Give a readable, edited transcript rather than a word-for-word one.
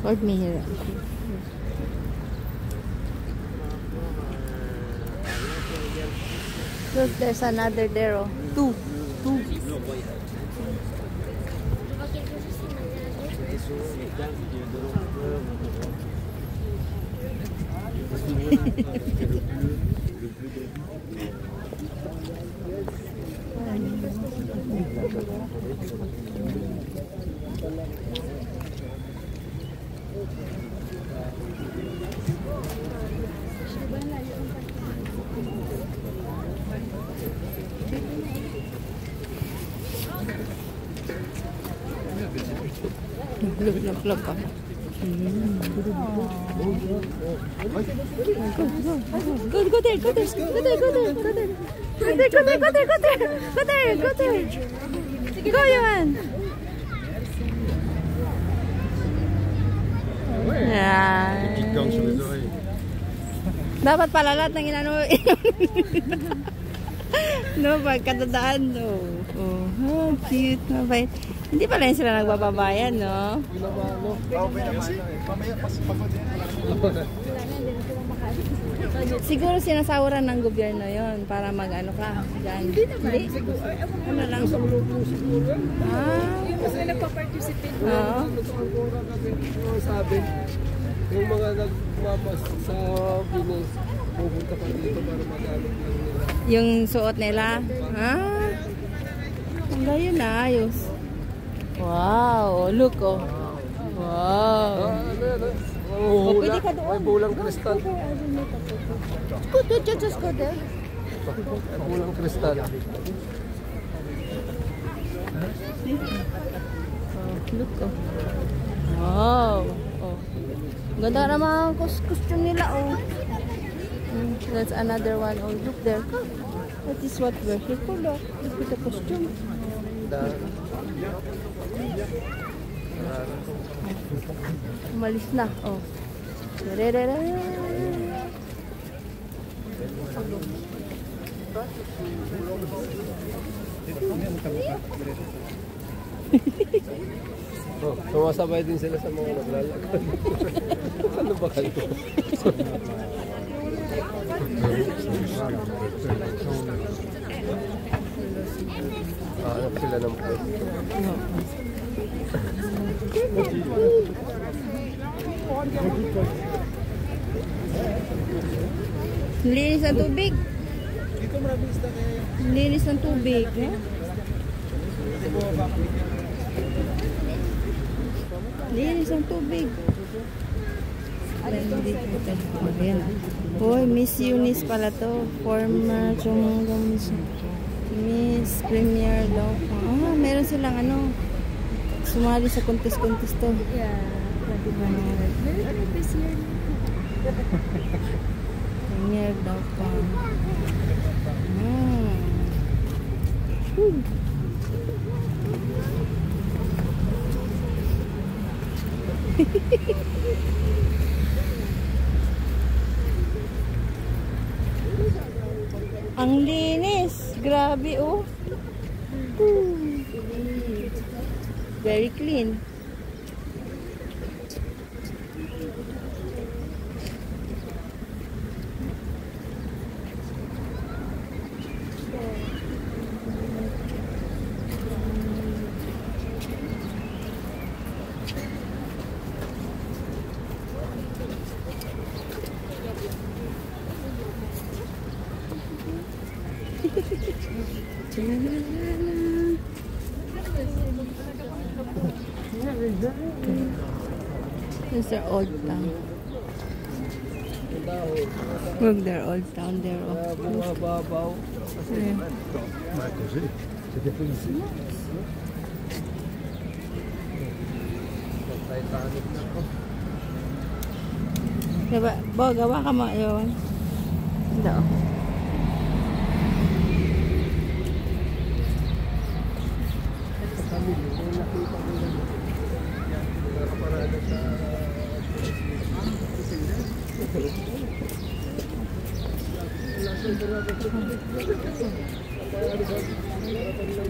Hold me here. Look, there's another there. Oh. Two. Look. Go there. Go there. Go yan. Dapat pala lahat ng inano. No, pagkatadaan. Oh, cute. Mabait. Hindi pala yun sila nagbababayan, no? Siguro sinasawaran ng gobyerno yon para mag-ano ka dyan. Hindi? Ano lang? Kasi nagpa-participate mo. Sabi, yung mga nagmamas sa Pinas, pupunta pa dito para mag-ano lang nila. Yung suot nila? Ang gayon na, ayos. Wow, look oh. Wow. Pwede ka doon. May bulang kristal. Just go there. May bulang kristal. Look oh. Wow. Oh. Ganda naman ang costume nila oh. That's another one. Oh, look there. That is what we're here for. Look at the costume. Umalis na. Oh. Sumasabay din sila sa mga naglalakad. Ano ba kayo? Hanap sila ng pwesto. Linis ng tubig. Linis ng tubig. Linis ng tubig. Hoy, Miss Eunice pala to. Former Miss Premier daw. Meron silang ano. Sumali sa contest to. Yeah. Meron this year. Premier daw pa. Ang linis. Grabe oh. Very clean. This is their old town. Look, their old town there. Bumababaw. Ma così, siete felici? Titanic na ko. Diba? Bo, gawa ka mo yun. Ito. Sa